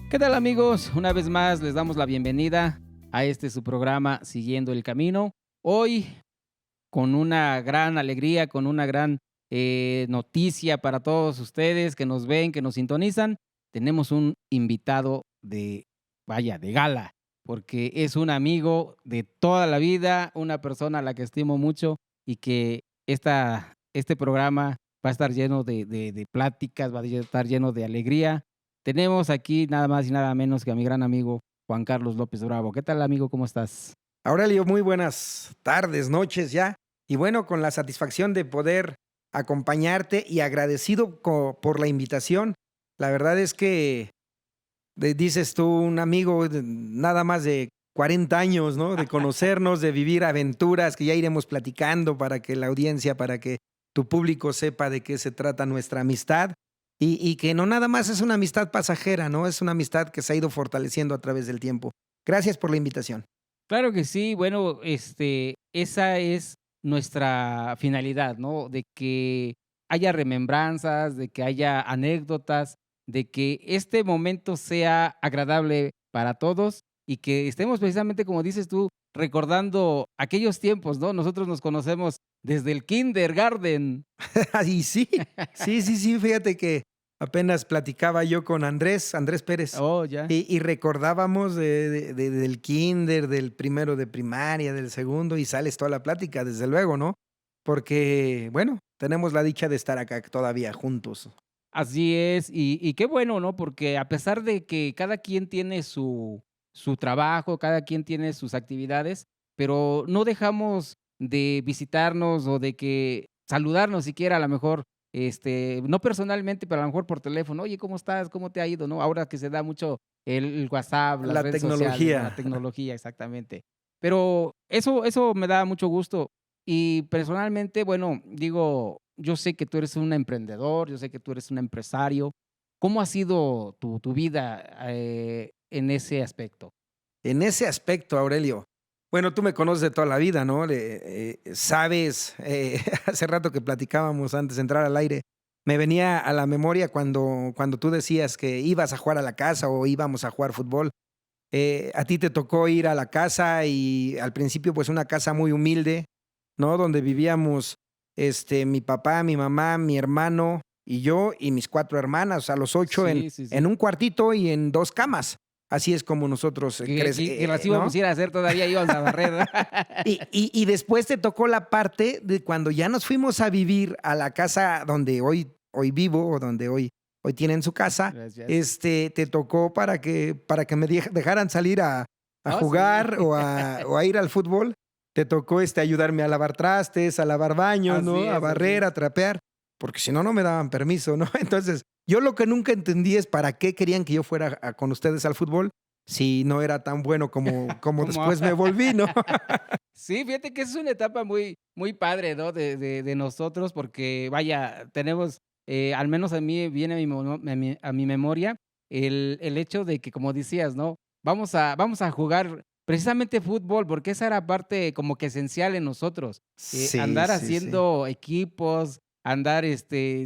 ¿Qué tal amigos? Una vez más les damos la bienvenida a este su programa Siguiendo el Camino. Hoy con una gran alegría, con una gran noticia para todos ustedes que nos ven, que nos sintonizan. Tenemos un invitado de gala, porque es un amigo de toda la vida, una persona a la que estimo mucho y que este programa va a estar lleno de pláticas, va a estar lleno de alegría. Tenemos aquí nada más y nada menos que a mi gran amigo Juan Carlos López Bravo. ¿Qué tal, amigo? ¿Cómo estás? Aurelio, muy buenas tardes, noches ya. Y bueno, con la satisfacción de poder acompañarte y agradecido por la invitación. La verdad es que dices tú, un amigo nada más de 40 años, ¿no? De conocernos, de vivir aventuras que ya iremos platicando para que la audiencia, para que tu público sepa de qué se trata nuestra amistad. Y que no nada más es una amistad pasajera, ¿no? Es una amistad que se ha ido fortaleciendo a través del tiempo. Gracias por la invitación. Claro que sí, bueno, esa es nuestra finalidad, ¿no? De que haya remembranzas, de que haya anécdotas, de que este momento sea agradable para todos y que estemos precisamente, como dices tú, recordando aquellos tiempos, ¿no? Nosotros nos conocemos desde el kindergarten. Y sí, sí, fíjate que apenas platicaba yo con Andrés Pérez, Oh, ya. y recordábamos del kinder, del primero de primaria, del segundo, y sales toda la plática, desde luego, ¿no? Porque, bueno, tenemos la dicha de estar acá todavía juntos. Así es, y qué bueno, ¿no? Porque a pesar de que cada quien tiene su trabajo, cada quien tiene sus actividades, pero no dejamos de visitarnos o de que saludarnos siquiera, a lo mejor, no personalmente, pero a lo mejor por teléfono. Oye, ¿cómo estás? ¿Cómo te ha ido? ¿No? Ahora que se da mucho el WhatsApp, las La redes sociales, ¿no? La tecnología. tecnología, exactamente. Pero eso me da mucho gusto. Y personalmente, bueno, digo, yo sé que tú eres un emprendedor, yo sé que tú eres un empresario. ¿Cómo ha sido tu vida, en ese aspecto? En ese aspecto, Aurelio, bueno, tú me conoces de toda la vida, ¿no? Sabes, hace rato que platicábamos antes de entrar al aire, me venía a la memoria cuando tú decías que ibas a jugar a la casa o íbamos a jugar fútbol. A ti te tocó ir a la casa y al principio pues una casa muy humilde, ¿no? Donde vivíamos mi papá, mi mamá, mi hermano y yo y mis 4 hermanas, o sea, los 8 Sí, sí, en sí. un cuartito y en 2 camas. Así es como nosotros Que las íbamos ¿no? a ir a hacer todavía, íbamos a barrer. Y después te tocó la parte de cuando ya nos fuimos a vivir a la casa donde hoy vivo, o donde hoy tienen su casa, Gracias. te tocó para que me dejaran salir a Oh, sí. jugar o a ir al fútbol. Te tocó, ayudarme a lavar trastes, a lavar baños, Así ¿no? A es, así barrer, es. a trapear, porque si no, no me daban permiso, ¿no? Entonces, yo lo que nunca entendí es para qué querían que yo fuera con ustedes al fútbol si no era tan bueno como Como después me volví, ¿no? sí, fíjate que es una etapa muy muy padre, ¿no? De nosotros, porque vaya, tenemos, al menos a mí viene a mi memoria el hecho de que, como decías, ¿no? Vamos a jugar precisamente fútbol, porque esa era parte como que esencial en nosotros, Sí, andar sí, sí. haciendo equipos, andar,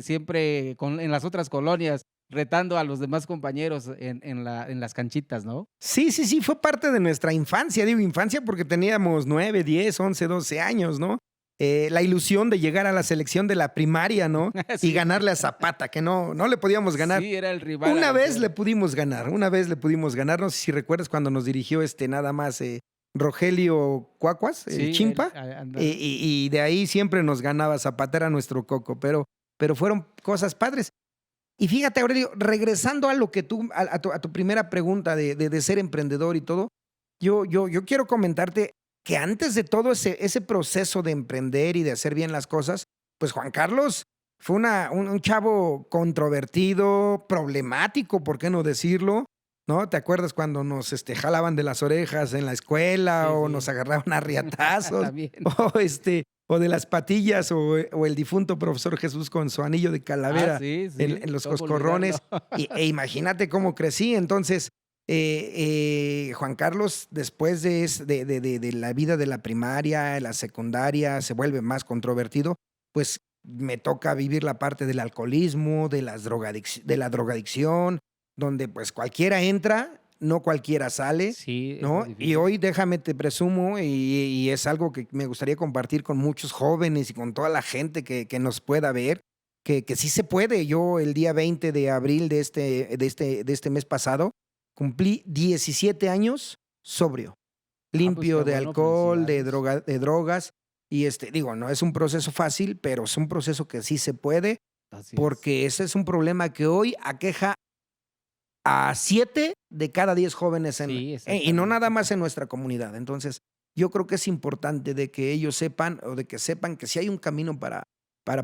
siempre en las otras colonias, retando a los demás compañeros en las canchitas, ¿no? Sí, sí, sí, fue parte de nuestra infancia, digo infancia porque teníamos 9, 10, 11, 12 años, ¿no? La ilusión de llegar a la selección de la primaria, ¿no? Y Sí. ganarle a Zapata, que no le podíamos ganar. Sí, era el rival a Una vez le vencer. pudimos ganar, una vez le pudimos ganar, no sé si recuerdas cuando nos dirigió nada más Rogelio Cuacuas, el Sí, él, Chimpa, ándale. y de ahí siempre nos ganaba Zapata, era nuestro coco, pero fueron cosas padres. Y fíjate, Aurelio, regresando a lo que tú, a tu primera pregunta de ser emprendedor y todo, yo quiero comentarte que antes de todo ese proceso de emprender y de hacer bien las cosas, pues Juan Carlos fue un chavo controvertido, problemático, ¿por qué no decirlo? ¿No? ¿Te acuerdas cuando nos jalaban de las orejas en la escuela Sí, o nos sí. agarraban a riatazos? También. O de las patillas o el difunto profesor Jesús con su anillo de Ah, calavera sí, en sí, los cómo olvidarlo. coscorrones, imagínate cómo crecí. Entonces, Juan Carlos, después de la vida de la primaria, la secundaria, se vuelve más controvertido, pues me toca vivir la parte del alcoholismo, de la drogadicción, donde pues cualquiera entra, no cualquiera sale, Sí, es ¿no? más Y difícil. hoy déjame te presumo, y es algo que me gustaría compartir con muchos jóvenes y con toda la gente que nos pueda ver, que sí se puede. Yo el día 20 de abril de este mes pasado cumplí 17 años sobrio, Pues qué limpio de bueno, alcohol, felicidades. de drogas. Y digo, no es un proceso fácil, pero es un proceso que sí se puede, Así es. porque ese es un problema que hoy aqueja a 7 de cada 10 jóvenes Sí, y no nada exactamente. más en nuestra comunidad. Entonces, yo creo que es importante de que ellos sepan, o de que sepan que sí hay un camino para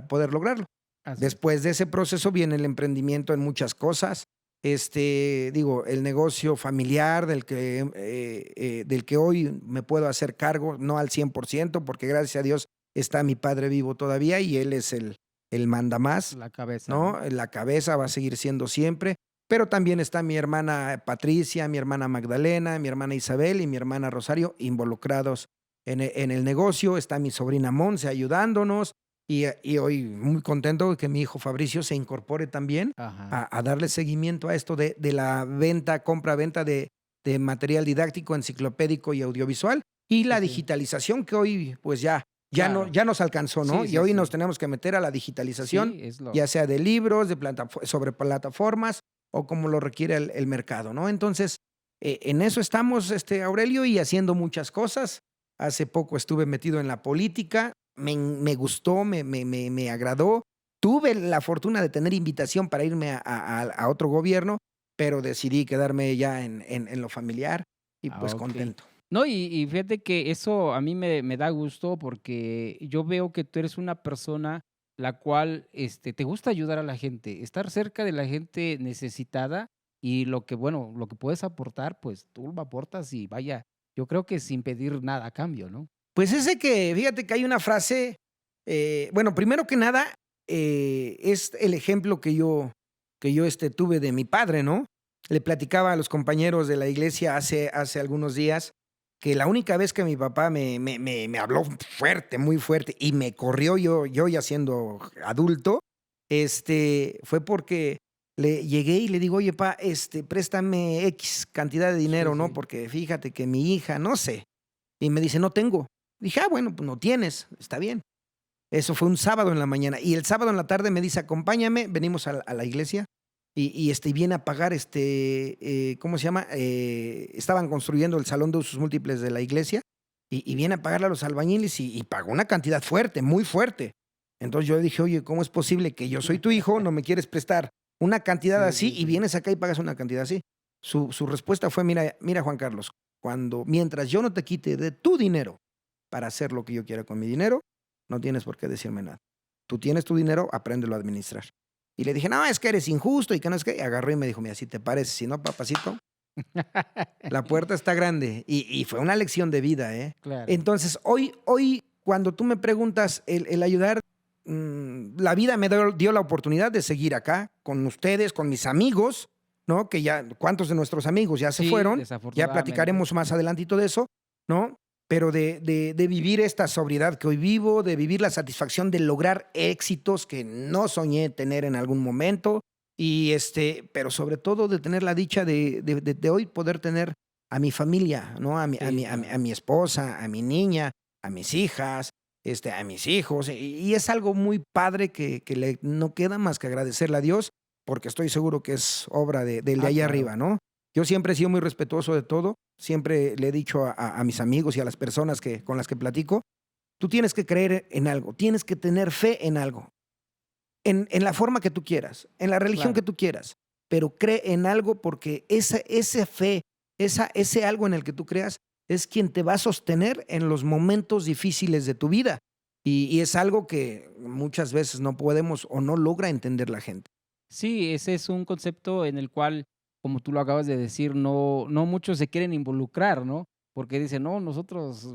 poder lograrlo. Así es. Después de ese proceso viene el emprendimiento en muchas cosas. Digo, el negocio familiar del que hoy me puedo hacer cargo, no al 100%, porque gracias a Dios está mi padre vivo todavía y él es el mandamás, La cabeza, ¿no? ¿no? La cabeza va a seguir siendo siempre, pero también está mi hermana Patricia, mi hermana Magdalena, mi hermana Isabel y mi hermana Rosario involucrados en el negocio. Está mi sobrina Monse ayudándonos y hoy muy contento de que mi hijo Fabricio se incorpore también Ajá. a darle seguimiento a esto de la venta, compra-venta de material didáctico, enciclopédico y audiovisual y Sí, la sí. digitalización que hoy pues Claro. ya nos alcanzó, ¿no? Sí, Y sí, hoy nos sí. tenemos que meter a la digitalización, Sí, es lo ya sea de libros, sobre plataformas o como lo requiere el mercado, ¿no? Entonces, en eso estamos, Aurelio, y haciendo muchas cosas. Hace poco estuve metido en la política, me gustó, me agradó. Tuve la fortuna de tener invitación para irme a otro gobierno, pero decidí quedarme ya en lo familiar y pues okey. contento. No, y fíjate que eso a mí me da gusto porque yo veo que tú eres una persona la cual, te gusta ayudar a la gente, estar cerca de la gente necesitada y lo que, bueno, lo que puedes aportar, pues tú lo aportas y vaya, yo creo que sin pedir nada a cambio, ¿no? Pues fíjate que hay una frase, bueno, primero que nada, es el ejemplo que yo tuve de mi padre, ¿no? Le platicaba a los compañeros de la iglesia hace algunos días que la única vez que mi papá me habló fuerte, muy fuerte, y me corrió yo ya siendo adulto, fue porque le llegué y le digo: "Oye, pa, préstame X cantidad de Sí, dinero, ¿no? sí. Porque fíjate que mi hija", no sé. Y me dice: "No tengo". Dije: "Ah, bueno, pues no tienes, está bien". Eso fue un sábado en la mañana. Y el sábado en la tarde me dice: "Acompáñame", venimos a la iglesia y viene a pagar, ¿cómo se llama? Estaban construyendo el salón de usos múltiples de la iglesia y viene a pagarle a los albañiles y pagó una cantidad fuerte, muy fuerte. Entonces yo dije: "Oye, ¿cómo es posible que yo soy tu hijo, no me quieres prestar una cantidad Sí, así sí, y sí. vienes acá y pagas una cantidad así?". Su respuesta fue: "Mira, Juan Carlos, mientras yo no te quite de tu dinero para hacer lo que yo quiera con mi dinero, no tienes por qué decirme nada. Tú tienes tu dinero, apréndelo a administrar". Y le dije: "No, es que eres injusto y que no es que". Y agarró y me dijo: "Mira, si te parece, si no, papacito, la puerta está grande". Y fue una lección de vida, ¿eh? Claro. Entonces, hoy cuando tú me preguntas el ayudar, la vida me dio la oportunidad de seguir acá con ustedes, con mis amigos, ¿no? Que ya, ¿cuántos de nuestros amigos ya se Sí, fueron? Ya desafortunadamente. platicaremos más adelantito de eso, ¿no? Pero de vivir esta sobriedad que hoy vivo, de vivir la satisfacción de lograr éxitos que no soñé tener en algún momento, pero sobre todo de tener la dicha de hoy poder tener a mi familia, ¿no? Sí, claro. A mi esposa, a mi niña, a mis hijas, a mis hijos. Y es algo muy padre que no queda más que agradecerle a Dios, porque estoy seguro que es obra del de allá Claro. arriba, ¿no? Yo siempre he sido muy respetuoso de todo, siempre le he dicho a mis amigos y a las personas con las que platico: tú tienes que creer en algo, tienes que tener fe en algo, en la forma que tú quieras, en la religión que Claro. tú quieras, pero cree en algo porque esa fe, ese algo en el que tú creas es quien te va a sostener en los momentos difíciles de tu vida. Y es algo que muchas veces no podemos o no logra entender la gente. Sí, ese es un concepto en el cual, como tú lo acabas de decir, no muchos se quieren involucrar, ¿no? Porque dicen: "No, nosotros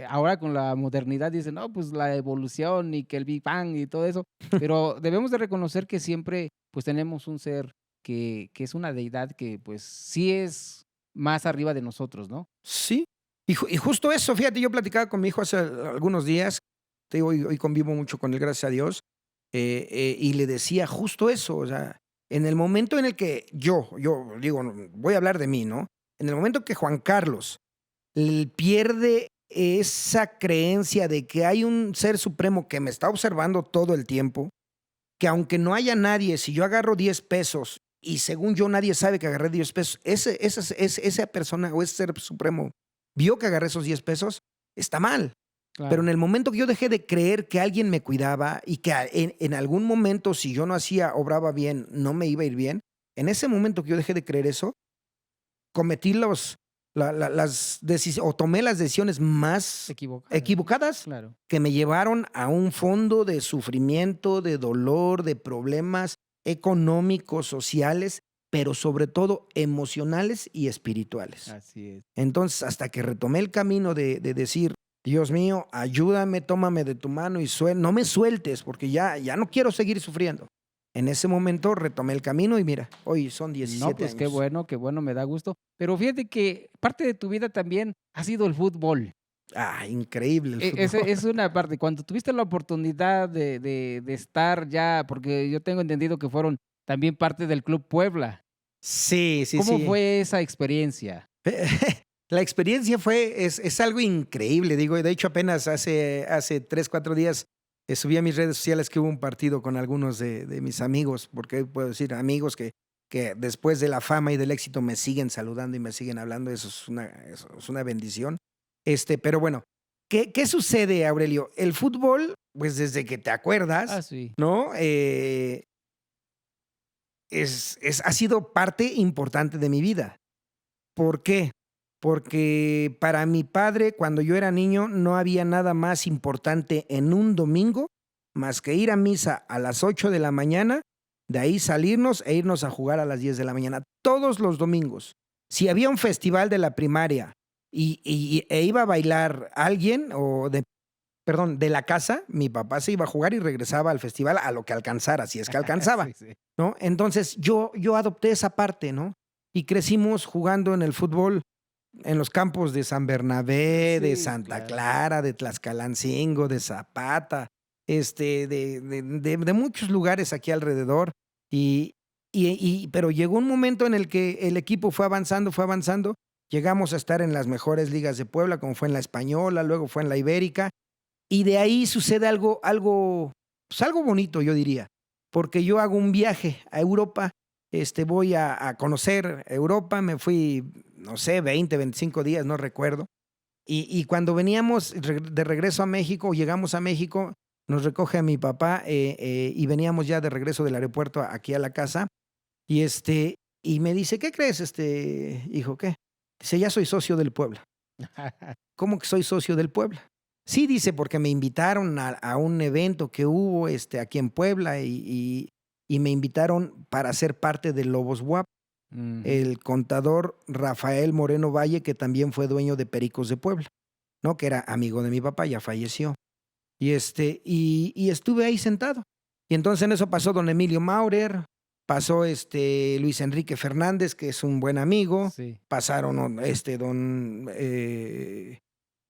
ahora con la modernidad dicen: 'No, pues la evolución y que el Big Bang y todo eso'". Pero debemos de reconocer que siempre, pues, tenemos un ser que es una deidad que, pues, sí es más arriba de nosotros, ¿no? Sí, y justo eso, fíjate, yo platicaba con mi hijo hace algunos días, te digo, hoy convivo mucho con él, gracias a Dios, y le decía justo eso, o sea, En el momento en el que yo digo, voy a hablar de mí, ¿no? En el momento que Juan Carlos pierde esa creencia de que hay un ser supremo que me está observando todo el tiempo, que aunque no haya nadie, si yo agarro 10 pesos y según yo nadie sabe que agarré 10 pesos, esa persona o ese ser supremo vio que agarré esos 10 pesos, está mal. Pero Claro. en el momento que yo dejé de creer que alguien me cuidaba y que en algún momento, si yo no hacía, obraba bien, no me iba a ir bien, en ese momento que yo dejé de creer eso, cometí o tomé las decisiones más Equivocada. equivocadas Claro. que me llevaron a un fondo de sufrimiento, de dolor, de problemas económicos, sociales, pero sobre todo emocionales y espirituales. Así es. Entonces, hasta que retomé el camino de decir, Dios mío, ayúdame, tómame de tu mano y no me sueltes, porque ya no quiero seguir sufriendo. En ese momento retomé el camino y mira, hoy son No, 17 pues años. qué bueno, me da gusto. Pero fíjate que parte de tu vida también ha sido el fútbol. Increíble el fútbol. Es una parte. Cuando tuviste la oportunidad de estar ya, porque yo tengo entendido que fueron también parte del Club Puebla. Sí, sí, ¿Cómo sí. fue esa experiencia? La experiencia es algo increíble, digo, y de hecho apenas hace 3, 4 días subí a mis redes sociales que hubo un partido con algunos de mis amigos, porque puedo decir amigos que después de la fama y del éxito me siguen saludando y me siguen hablando, eso es una bendición. Pero bueno, ¿qué sucede, Aurelio? El fútbol, pues desde que te Ah, acuerdas, sí. ¿no? Ha sido parte importante de mi vida. ¿Por qué? Porque para mi padre, cuando yo era niño, no había nada más importante en un domingo más que ir a misa a las 8 de la mañana, de ahí salirnos e irnos a jugar a las 10 de la mañana, todos los domingos. Si había un festival de la primaria e iba a bailar alguien de la casa, mi papá se iba a jugar y regresaba al festival a lo que alcanzara, si es que alcanzaba, Sí, sí. ¿no? Entonces yo adopté esa parte, ¿no? Y crecimos jugando en el fútbol en los campos de San Bernabé, de Sí, Santa claro. Clara, de Tlaxcalancingo, de Zapata, de muchos lugares aquí alrededor. Y, pero llegó un momento en el que el equipo fue avanzando. Llegamos a estar en las mejores ligas de Puebla, como fue en la Española, luego fue en la Ibérica. Y de ahí sucede pues algo bonito, yo diría, porque yo hago un viaje a Europa, voy a conocer Europa, me fui, no sé, 20, 25 días, no recuerdo. Y cuando veníamos de regreso a México, llegamos a México, nos recoge a mi papá y veníamos ya de regreso del aeropuerto aquí a la casa. Y, y me dice, ¿qué crees, hijo? ¿Qué? Dice, ya soy socio del Puebla. ¿Cómo que soy socio del Puebla? Sí, dice, porque me invitaron a un evento que hubo aquí en Puebla y me invitaron para ser parte de Lobos WAP. Ujú. El contador Rafael Moreno Valle, que también fue dueño de Pericos de Puebla, ¿no? Que era amigo de mi papá, ya falleció. Y estuve ahí sentado. Y entonces en eso pasó don Emilio Maurer, pasó Luis Enrique Fernández, que es un buen amigo, Sí. pasaron don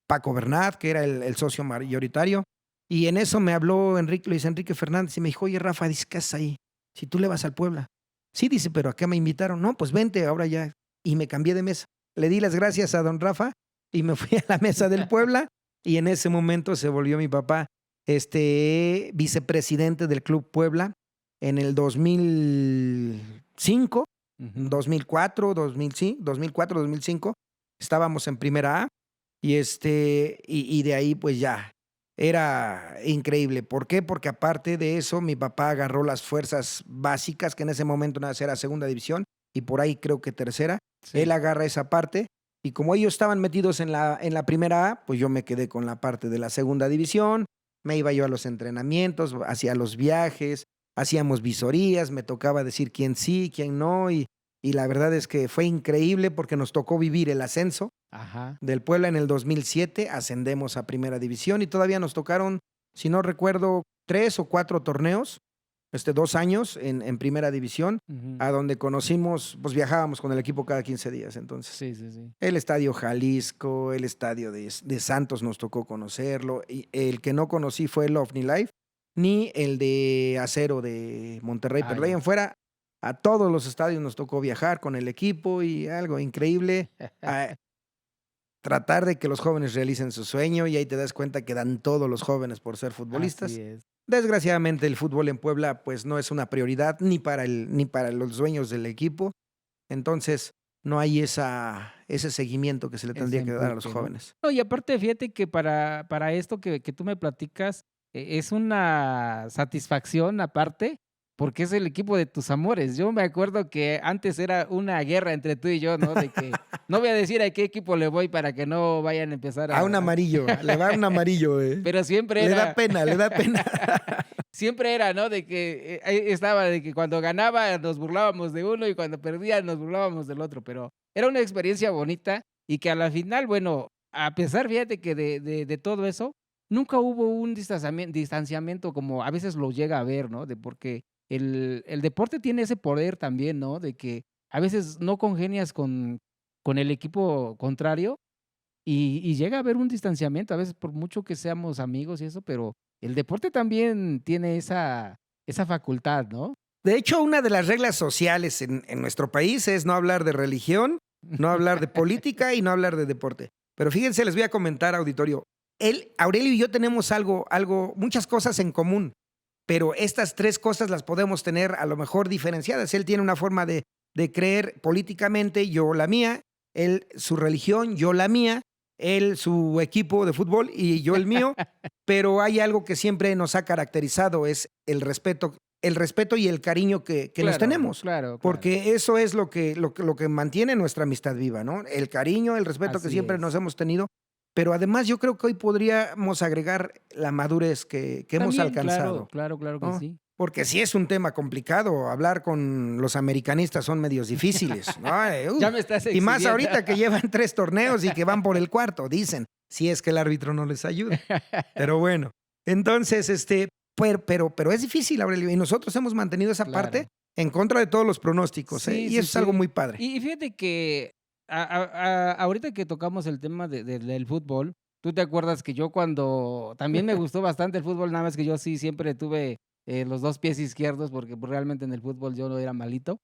Paco Bernat, que era el socio mayoritario. Y en eso me habló Luis Enrique Fernández y me dijo, oye, Rafa, dice, ¿qué haces ahí? Si tú le vas al Puebla. Sí, dice, pero acá me invitaron. No, pues vente, ahora ya. Y me cambié de mesa. Le di las gracias a don Rafa y me fui a la mesa del Puebla. Y en ese momento se volvió mi papá vicepresidente del Club Puebla en el 2005, Ujú. 2004, 2005, 2004, 2005. Estábamos en primera A. Y de ahí, pues ya, era increíble. ¿Por qué? Porque aparte de eso, mi papá agarró las fuerzas básicas, que en ese momento nada más era segunda división, y por ahí creo que tercera. Él Sí. agarra esa parte, y como ellos estaban metidos en la primera A, pues yo me quedé con la parte de la segunda división, me iba yo a los entrenamientos, hacía los viajes, hacíamos visorías, me tocaba decir quién sí, quién no, y la verdad es que fue increíble porque nos tocó vivir el ascenso Ajá. del Puebla en el 2007, ascendemos a Primera División y todavía nos tocaron, si no recuerdo, 3 o 4 torneos, 2 años en Primera División, Ujú. a donde conocimos, pues viajábamos con el equipo cada 15 días. Entonces, Sí, sí, sí. el Estadio Jalisco, el Estadio de Santos nos tocó conocerlo, y el que no conocí fue el OVNI Life, ni el de Acero de Monterrey, Ah, pero de ahí ya. en fuera A todos los estadios nos tocó viajar con el equipo y algo increíble. Tratar de que los jóvenes realicen su sueño y ahí te das cuenta que dan todos los jóvenes por ser futbolistas. Así es. Desgraciadamente el fútbol en Puebla pues no es una prioridad ni para los dueños del equipo. Entonces no hay ese seguimiento que se le Ese tendría que dar a los empuje, ¿no? jóvenes. No, y aparte, fíjate que para esto que tú me platicas, es una satisfacción aparte, porque es el equipo de tus amores. Yo me acuerdo que antes era una guerra entre tú y yo, ¿no? De que no voy a decir a qué equipo le voy para que no vayan a empezar A un amarillo, le va un amarillo, pero siempre Le da era pena, le da pena. siempre era, ¿no? De que, ahí estaba de que cuando ganaba nos burlábamos de uno y cuando perdía nos burlábamos del otro, pero era una experiencia bonita y que a la final, bueno, a pesar, fíjate que de todo eso, nunca hubo un distanciamiento como a veces lo llega a ver, ¿no? De porque el deporte tiene ese poder también, ¿no? De que a veces no congenias con el equipo contrario y llega a haber un distanciamiento, a veces por mucho que seamos amigos y eso, pero el deporte también tiene esa facultad, ¿no? De hecho, una de las reglas sociales en nuestro país es no hablar de religión, no hablar de política y no hablar de deporte. Pero fíjense, les voy a comentar, auditorio. Aurelio y yo tenemos muchas cosas en común, pero estas 3 cosas las podemos tener a lo mejor diferenciadas. Él tiene una forma de creer políticamente, yo la mía, él su religión, yo la mía, él su equipo de fútbol y yo el mío, pero hay algo que siempre nos ha caracterizado, es el respeto y el cariño que nos tenemos. Claro. Porque eso es lo que mantiene nuestra amistad viva, ¿no? El cariño, el respeto que Así siempre es. nos hemos tenido. Pero además yo creo que hoy podríamos agregar la madurez que hemos También, alcanzado, claro que ¿no? sí. Porque sí es un tema complicado. Hablar con los americanistas son medios difíciles, ¿no? Ya me estás Y más exhibiendo. ahorita que llevan 3 torneos y que van por el 4, dicen, si es que el árbitro no les ayuda. Pero bueno, entonces, pero es difícil, Aurelio, y nosotros hemos mantenido esa parte Claro. en contra de todos los pronósticos, Sí, y sí, eso es algo sí. muy padre. Y fíjate que ahorita que tocamos el tema del fútbol, tú te acuerdas que yo cuando también me gustó bastante el fútbol, nada más que yo sí siempre tuve los 2 pies izquierdos, porque pues, realmente en el fútbol yo no era malito.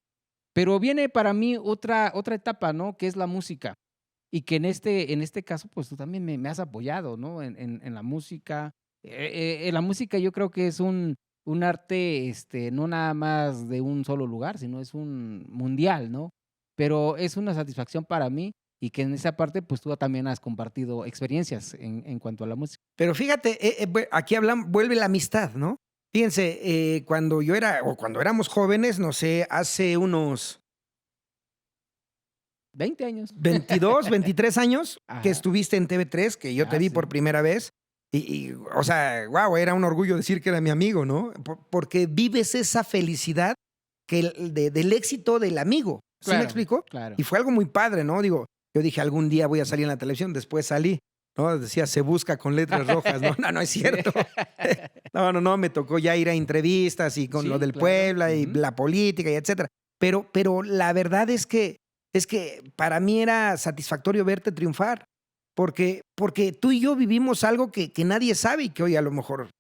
Pero viene para mí otra etapa, ¿no? Que es la música. Y que en este caso, pues tú también me has apoyado, ¿no? En la música. La música yo creo que es un arte, no nada más de un solo lugar, sino es un mundial, ¿no? Pero es una satisfacción para mí y que en esa parte, pues tú también has compartido experiencias en cuanto a la música. Pero fíjate, aquí vuelve la amistad, ¿no? Fíjense, cuando cuando éramos jóvenes, no sé, hace unos 20 años. 22, 23 años que Ajá. estuviste en TV3, que yo te vi por Sí. primera vez. O sea, wow, era un orgullo decir que era mi amigo, ¿no? Porque vives esa felicidad del éxito del amigo. ¿Sí me Claro, explico? claro. Y fue algo muy padre, ¿no? Digo, yo dije, algún día voy a salir en la televisión, después salí, ¿no? Decía, se busca con letras rojas, ¿no? No es Sí. cierto. No, me tocó ya ir a entrevistas y con lo Sí, del claro. Puebla y Ujú. la política y etcétera. Pero la verdad es que para mí era satisfactorio verte triunfar, porque tú y yo vivimos algo que nadie sabe y que hoy a lo mejor,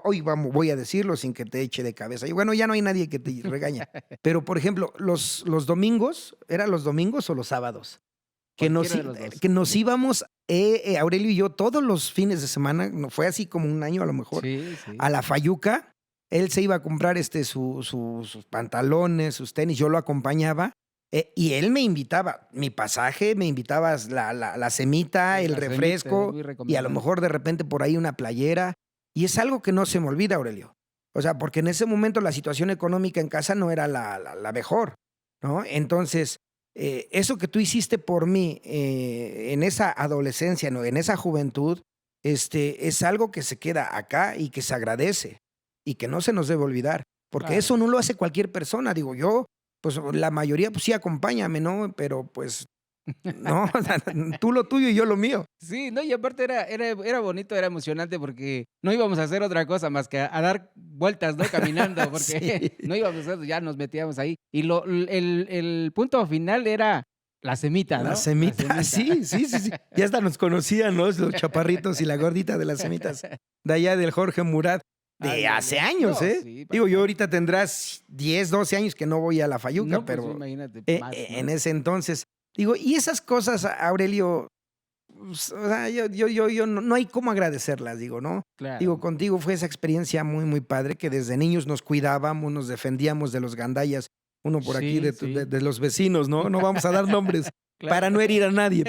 hoy voy a decirlo sin que te eche de cabeza. Y bueno, ya no hay nadie que te regañe. Pero, por ejemplo, los domingos, ¿eran los domingos o los sábados? Cualquiera de los 2. Que nos íbamos, Aurelio y yo, todos los fines de semana, no fue así como un año a lo mejor, Sí. a la Fayuca. Él se iba a comprar sus pantalones, sus tenis, yo lo acompañaba. Y él me invitaba, mi pasaje, me invitabas la semita, el La semita, refresco muy y a lo recomendable. mejor de repente por ahí una playera. Y es algo que no se me olvida, Aurelio. O sea, porque en ese momento la situación económica en casa no era la mejor, ¿no? Entonces, eso que tú hiciste por mí en esa adolescencia, ¿no? En esa juventud, es algo que se queda acá y que se agradece y que no se nos debe olvidar. Porque Claro. eso no lo hace cualquier persona, digo yo. Pues la mayoría, pues sí, acompáñame, ¿no? Pero pues no, o sea, tú lo tuyo y yo lo mío. Sí, no, y aparte era bonito, era emocionante porque no íbamos a hacer otra cosa más que a dar vueltas, ¿no? Caminando, porque Sí. no íbamos a hacer, ya nos metíamos ahí. Y el punto final era la semita, La ¿no? La semita, semita. sí. Ya hasta nos conocían, ¿no? Los chaparritos y la gordita de las semitas de allá del Jorge Murat. de hace Ándale. años, No, ¿eh? sí, Digo, yo bastante. ahorita tendrás 10, 12 años que no voy a la Fayuca, No, pues pero imagínate, más, en ¿no? ese entonces, digo, y esas cosas, Aurelio, pues, o sea, yo no hay cómo agradecerlas, digo, ¿no? Digo, Claro. contigo fue esa experiencia muy, muy padre, que desde niños nos cuidábamos, nos defendíamos de los gandallas, uno por aquí Sí, sí, de los vecinos, ¿no? No vamos a dar nombres para claro. no herir a nadie,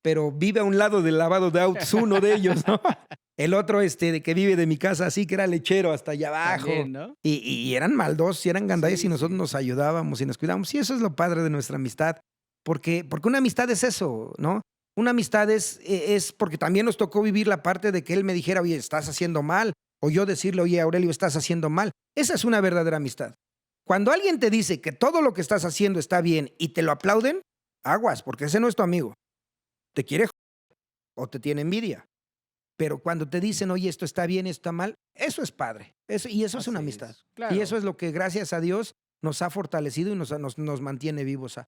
pero vive a un lado del lavado de autos, uno de ellos, ¿no? El otro, de que vive de mi casa, así que era lechero hasta allá abajo. También, ¿no? Y eran maldosos, y eran gandallas y Sí, nosotros sí. nos ayudábamos y nos cuidábamos. Y eso es lo padre de nuestra amistad, porque una amistad es eso, ¿no? Una amistad es porque también nos tocó vivir la parte de que él me dijera, oye, estás haciendo mal, o yo decirle, oye, Aurelio, estás haciendo mal. Esa es una verdadera amistad. Cuando alguien te dice que todo lo que estás haciendo está bien y te lo aplauden, aguas, porque ese no es tu amigo. Te quiere o te tiene envidia. Pero cuando te dicen, oye, esto está bien, esto está mal, eso es padre. Y eso es una Así amistad. es. Y eso Claro. es lo que, gracias a Dios, nos ha fortalecido y nos mantiene vivos,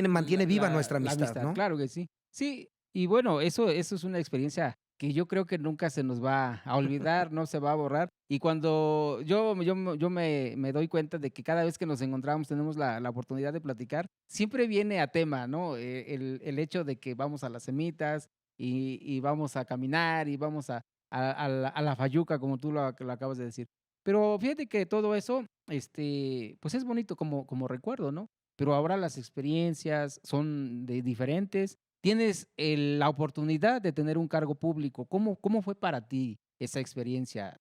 mantiene viva nuestra La amistad, amistad, ¿no? claro que sí. Sí, y bueno, eso es una experiencia que yo creo que nunca se nos va a olvidar, no se va a borrar. Y cuando yo me doy cuenta de que cada vez que nos encontramos tenemos la oportunidad de platicar, siempre viene a tema, ¿no? El hecho de que vamos a las semitas y vamos a caminar y vamos a la fayuca, como tú lo acabas de decir. Pero fíjate que todo eso, pues es bonito como recuerdo, ¿no? Pero ahora las experiencias son de diferentes. Tienes la oportunidad de tener un cargo público. ¿Cómo fue para ti esa experiencia?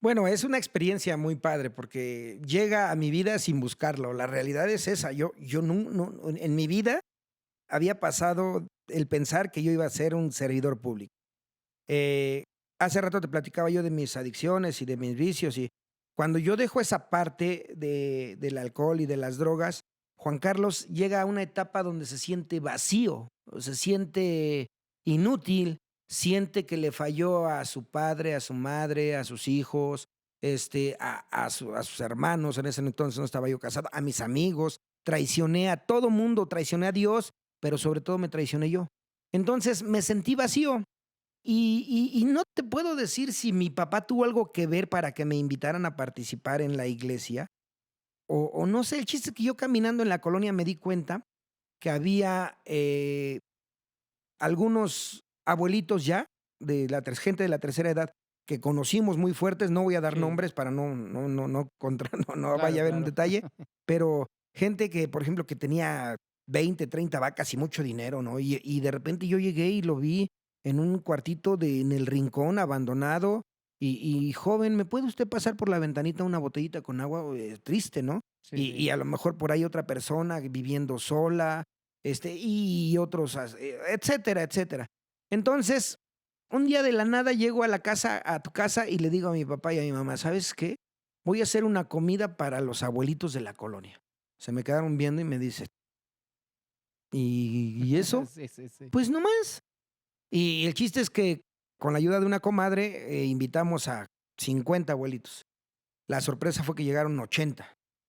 Bueno, es una experiencia muy padre porque llega a mi vida sin buscarlo. La realidad es esa. Yo en mi vida había pasado el pensar que yo iba a ser un servidor público. Eh, Hace rato te platicaba yo de mis adicciones y de mis vicios y cuando yo dejo esa parte del alcohol y de las drogas, Juan Carlos llega a una etapa donde se siente vacío, o se siente inútil, siente que le falló a su padre, a su madre, a sus hijos, a sus hermanos, en ese entonces no estaba yo casado, a mis amigos, traicioné a todo mundo, traicioné a Dios, pero sobre todo me traicioné yo. Entonces me sentí vacío, y no te puedo decir si mi papá tuvo algo que ver para que me invitaran a participar en la iglesia, o no sé, el chiste es que yo caminando en la colonia me di cuenta que había, algunos abuelitos ya, gente de la tercera edad, que conocimos muy fuertes, no voy a dar Sí, nombres para no contra no claro, vaya a haber un claro. detalle, pero gente que, por ejemplo, que tenía 20, 30 vacas y mucho dinero, ¿no? Y de repente yo llegué y lo vi en un cuartito en el rincón, abandonado, joven, ¿me puede usted pasar por la ventanita una botellita con agua? Triste, ¿no? Sí, sí. Y a lo mejor por ahí otra persona viviendo sola, y otros, etcétera, etcétera. Entonces, un día de la nada llego a tu casa y le digo a mi papá y a mi mamá, ¿sabes qué? Voy a hacer una comida para los abuelitos de la colonia. Se me quedaron viendo y me dice, ¿y eso? Sí, sí, sí. Pues no más. Y el chiste es que con la ayuda de una comadre invitamos a 50 abuelitos. La sorpresa fue que llegaron 80,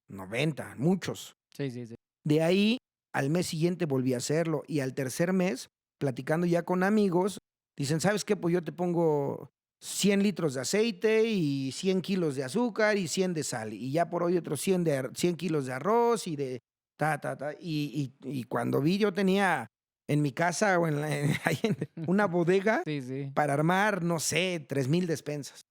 90, muchos. Sí, sí, sí. De ahí, al mes siguiente volví a hacerlo y al tercer mes, platicando ya con amigos, dicen, ¿sabes qué? Pues yo te pongo 100 litros de aceite y 100 kilos de azúcar y 100 de sal y ya por hoy otros 100 kilos de arroz y de ta. Y cuando vi yo tenía en mi casa o ahí en una bodega Sí, sí. para armar, no sé, 3,000 despensas.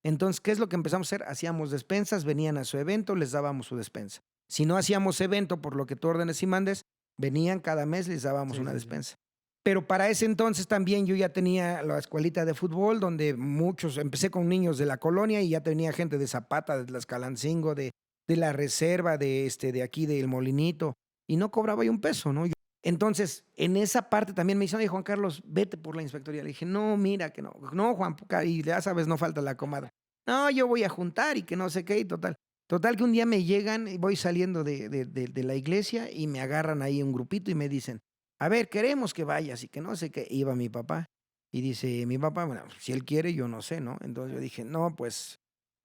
Entonces, ¿qué es lo que empezamos a hacer? Hacíamos despensas, venían a su evento, les dábamos su despensa. Si no hacíamos evento, por lo que tú ordenes y mandes, venían cada mes, les dábamos Sí, una sí, sí. despensa. Pero para ese entonces también yo ya tenía la escuelita de fútbol, donde empecé con niños de la colonia y ya tenía gente de Zapata, de Tlaxcalancingo, de la reserva, de aquí del Molinito, y no cobraba yo un peso, ¿no? Entonces, en esa parte también me dicen, oye, Juan Carlos, vete por la inspectoría. Le dije, no, mira que no, no, Juan, y ya sabes, no falta la comadre. No, yo voy a juntar y que no sé qué, y total. Total que un día me llegan y voy saliendo de la iglesia y me agarran ahí un grupito y me dicen, a ver, queremos que vayas y que no sé qué. Iba mi papá y dice, mi papá, bueno, si él quiere, yo no sé, ¿no? Entonces yo dije, no, pues,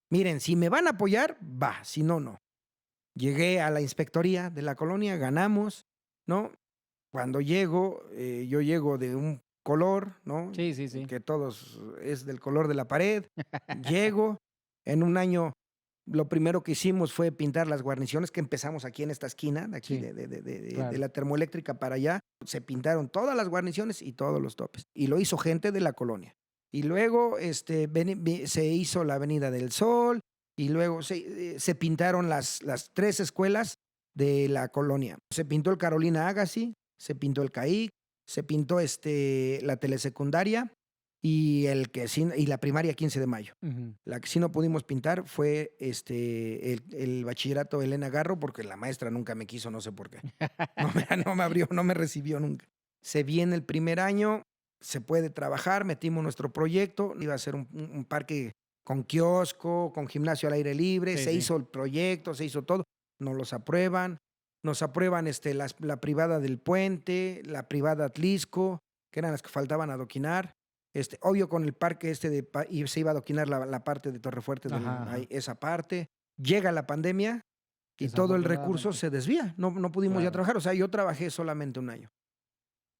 miren, si me van a apoyar, va, si no, no. Llegué a la inspectoría de la colonia, ganamos, ¿no? Cuando llego, yo llego de un color, ¿no? Sí, sí, sí. Que todos es del color de la pared. Llego, En un año, lo primero que hicimos fue pintar las guarniciones que empezamos aquí en esta esquina, de aquí Sí, de claro. la termoeléctrica para allá. Se pintaron todas las guarniciones y todos los topes. Y lo hizo gente de la colonia. Y luego se hizo la Avenida del Sol y luego se pintaron las 3 escuelas de la colonia. Se pintó el Carolina Agassi, se pintó el CAIC, se pintó la telesecundaria y la primaria 15 de mayo. Ujú. La que sí no pudimos pintar fue el bachillerato Elena Garro, porque la maestra nunca me quiso, no sé por qué. No me abrió, no me recibió nunca. Se viene el primer año, se puede trabajar, metimos nuestro proyecto, iba a ser un parque con kiosco, con gimnasio al aire libre, Sí, se sí. hizo el proyecto, se hizo todo, nos aprueban la privada del Puente, la privada Atlisco, que eran las que faltaban adoquinar. Obvio con el parque y se iba a adoquinar la parte de Torrefuerte, Ajá, ajá. esa parte. Llega la pandemia y todo el recurso Desafortunadamente. se desvía. No pudimos ya Claro. trabajar. O sea, yo trabajé solamente un año.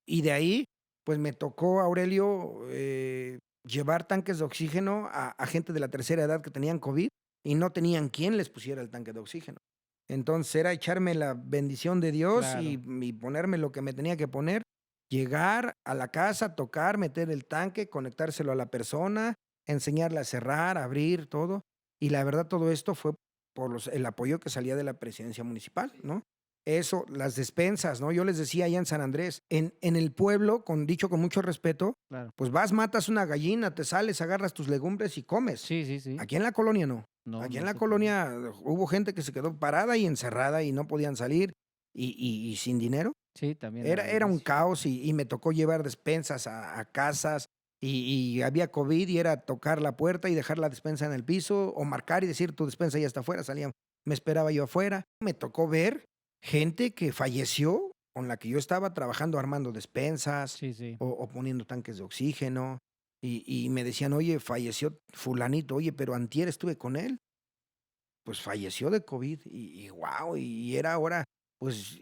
Y de ahí, pues me tocó, Aurelio, llevar tanques de oxígeno a gente de la tercera edad que tenían COVID y no tenían quien les pusiera el tanque de oxígeno. Entonces era echarme la bendición de Dios Claro. y ponerme lo que me tenía que poner, llegar a la casa, tocar, meter el tanque, conectárselo a la persona, enseñarle a cerrar, abrir, todo. Y la verdad, todo esto fue por el apoyo que salía de la presidencia municipal, ¿no? Eso, las despensas, ¿no? Yo les decía allá en San Andrés, en el pueblo, dicho con mucho respeto, Claro. pues vas, matas una gallina, te sales, agarras tus legumbres y comes. Sí, sí, sí. Aquí en la colonia no. No, Aquí en no la se podía. colonia hubo gente que se quedó parada y encerrada y no podían salir y sin dinero. Sí, también al Era un inicio. caos y me tocó llevar despensas a casas y había COVID y era tocar la puerta y dejar la despensa en el piso o marcar y decir tu despensa ya está afuera. Me esperaba yo afuera. Me tocó ver gente que falleció con la que yo estaba trabajando armando despensas Sí, sí. o poniendo tanques de oxígeno y me decían, oye, falleció fulanito, oye, pero antier estuve con él. Pues falleció de COVID y guau, y era ahora, pues,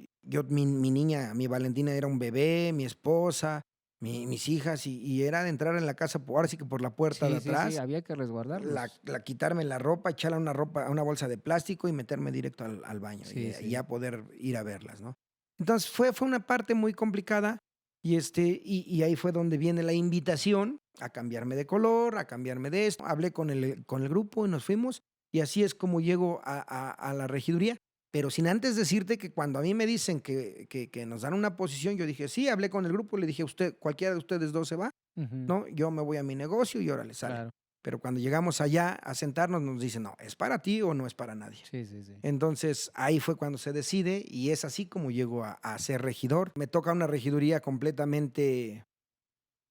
mi niña, mi Valentina era un bebé, mi esposa, mis hijas, y era de entrar en la casa, ahora sí que por la puerta de Sí, sí, sí, atrás, había que resguardarlos. quitarme la ropa, echarla a una bolsa de plástico y meterme directo al baño, Sí, y sí. ya poder ir a verlas, ¿no? Entonces, fue una parte muy complicada, y ahí fue donde viene la invitación a cambiarme de color, a cambiarme de esto. Hablé con el grupo y nos fuimos, y así es como llego a la regiduría, pero sin antes decirte que cuando a mí me dicen que nos dan una posición, yo dije: "Sí", hablé con el grupo, le dije: "Usted cualquiera de ustedes 2 se va, Ujú. ¿no? Yo me voy a mi negocio y órale, sale". Claro. Pero cuando llegamos allá a sentarnos, nos dicen: "No, ¿es para ti o no es para nadie?". Sí, sí, sí. Entonces, ahí fue cuando se decide y es así como llego a ser regidor. Me toca una regiduría completamente,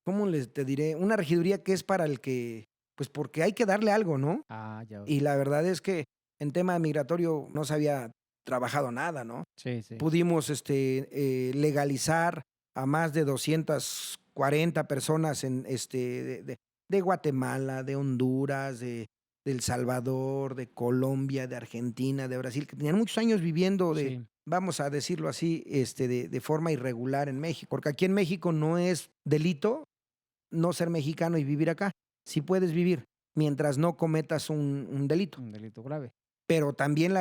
¿cómo te diré? Una regiduría que es para el que, pues, porque hay que darle algo, ¿no? Ah, ya. Y la verdad es que en tema migratorio no se había trabajado nada, ¿no? Sí, sí. Pudimos, legalizar a más de 240 personas de Guatemala, de Honduras, de El Salvador, de Colombia, de Argentina, de Brasil, que tenían muchos años viviendo Sí. vamos a decirlo así, de forma irregular en México, porque aquí en México no es delito no ser mexicano y vivir acá. Sí puedes vivir, mientras no cometas un delito. Un delito grave. Pero también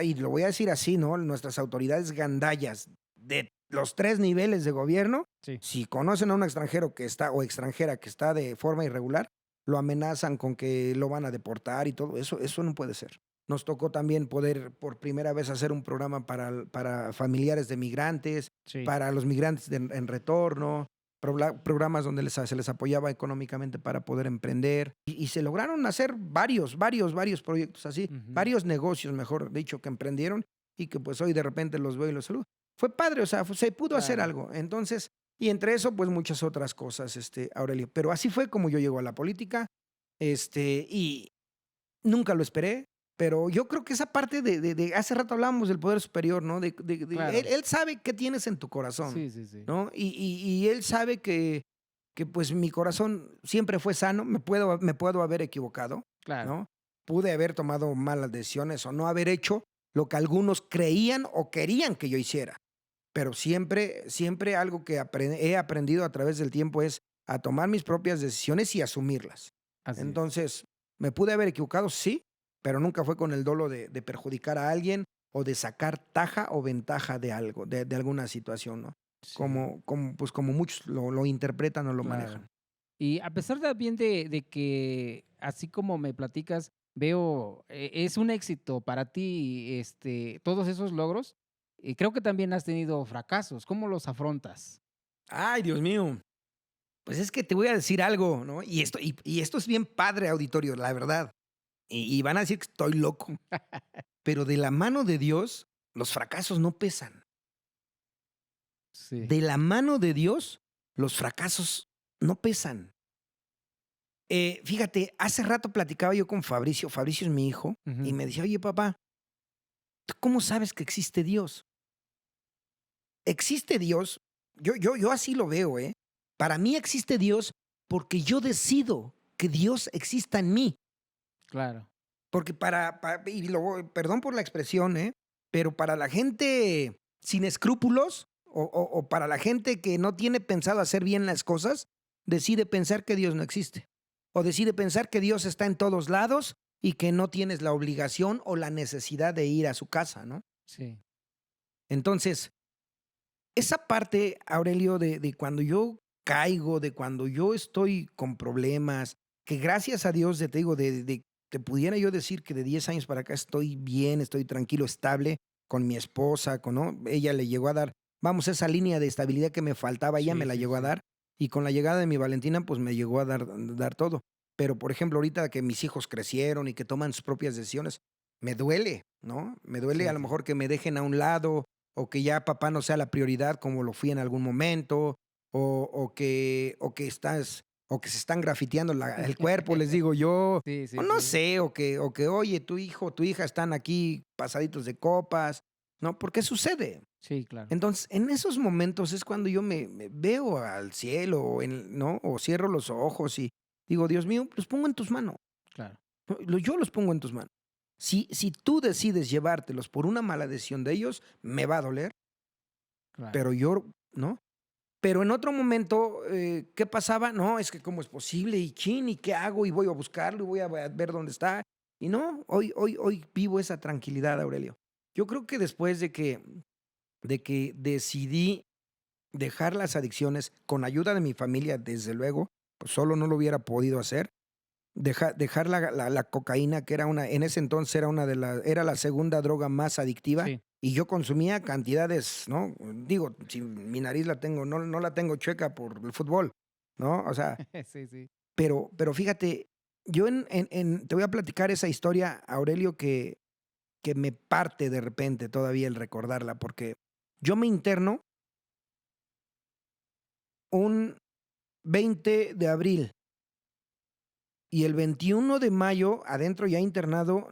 y lo voy a decir así, ¿no? Nuestras autoridades gandallas de los 3 niveles de gobierno, Sí. si conocen a un extranjero que está o extranjera que está de forma irregular, lo amenazan con que lo van a deportar y todo eso. Eso no puede ser. Nos tocó también poder por primera vez hacer un programa para familiares de migrantes, Sí. para los migrantes en retorno, programas donde se les apoyaba económicamente para poder emprender y se lograron hacer varios proyectos así, Ujú. varios negocios, mejor dicho, que emprendieron y que pues hoy de repente los veo y los saludo. Fue padre, o sea, se pudo hacer Claro. algo. Entonces, y entre eso, pues muchas otras cosas, Aurelio. Pero así fue como yo llego a la política, y nunca lo esperé, pero yo creo que esa parte de hace rato hablábamos del poder superior, ¿no? Él Claro. él sabe qué tienes en tu corazón, Sí, sí, sí. ¿no? Y él sabe que, pues, mi corazón siempre fue sano, me puedo haber equivocado, Claro. ¿no? Pude haber tomado malas decisiones o no haber hecho lo que algunos creían o querían que yo hiciera, pero siempre algo que he aprendido a través del tiempo es a tomar mis propias decisiones y asumirlas. Así es. Entonces, ¿Me pude haber equivocado? Sí, pero nunca fue con el dolo de perjudicar a alguien o de sacar taja o ventaja de algo, de alguna situación, ¿no? Sí, Pues como muchos lo interpretan o lo claro. manejan. Y a pesar también de que, así como me platicas, veo, es un éxito para ti, todos esos logros, creo que también has tenido fracasos, ¿cómo los afrontas? Ay, Dios mío. Pues es que te voy a decir algo, ¿no? Y esto es bien padre, auditorio, la verdad. Y van a decir que estoy loco, pero de la mano de Dios, los fracasos no pesan. Sí. De la mano de Dios, los fracasos no pesan. Fíjate, hace rato platicaba yo con Fabricio. Fabricio es mi hijo, y Ujú. me decía: "Oye, papá, ¿tú cómo sabes que existe Dios?". Existe Dios, yo así lo veo, ¿eh? Para mí existe Dios porque yo decido que Dios exista en mí. Claro. Porque perdón por la expresión, ¿eh? Pero para la gente sin escrúpulos o para la gente que no tiene pensado hacer bien las cosas, decide pensar que Dios no existe. O decide pensar que Dios está en todos lados y que no tienes la obligación o la necesidad de ir a su casa, ¿no? Sí, Entonces, esa parte, Aurelio, de cuando yo caigo, de cuando yo estoy con problemas, que gracias a Dios, te digo, de que pudiera yo decir que de 10 años para acá estoy bien, estoy tranquilo, estable con mi esposa, ¿no? Ella le llegó a dar, vamos, esa línea de estabilidad que me faltaba, ella me sí, la sí, llegó a sí. dar y con la llegada de mi Valentina, pues me llegó a dar todo. Pero, por ejemplo, ahorita que mis hijos crecieron y que toman sus propias decisiones, me duele, ¿no? Me duele a Sí, lo sí. mejor que me dejen a un lado o que ya papá no sea la prioridad como lo fui en algún momento, o que se están grafiteando el cuerpo, les digo yo, Sí, o sí, no sí. sé, o que, oye, tu hijo o tu hija están aquí pasaditos de copas, ¿no? ¿Por qué sucede? Sí, claro, Entonces, en esos momentos es cuando yo me veo al cielo, ¿no? O cierro los ojos y digo, Dios mío, los pongo en tus manos. claro, Yo los pongo en tus manos. Si tú decides llevártelos por una mala decisión de ellos, me va a doler, claro. pero yo, ¿no? Pero en otro momento, ¿qué pasaba? No, es que cómo es posible, y chin, ¿y qué hago? Y voy a buscarlo, y voy a ver dónde está. Y no, hoy vivo esa tranquilidad, Aurelio. Yo creo que después de que decidí dejar las adicciones con ayuda de mi familia, desde luego, pues solo no lo hubiera podido hacer. Dejar la cocaína, que en ese entonces era la segunda droga más adictiva, Sí. y yo consumía cantidades, ¿no? Digo, si mi nariz no la tengo chueca por el fútbol, ¿no? O sea, Sí, sí. pero fíjate, yo te voy a platicar esa historia, Aurelio, que me parte de repente todavía el recordarla, porque yo me interno un 20 de abril y el 21 de mayo, adentro ya internado.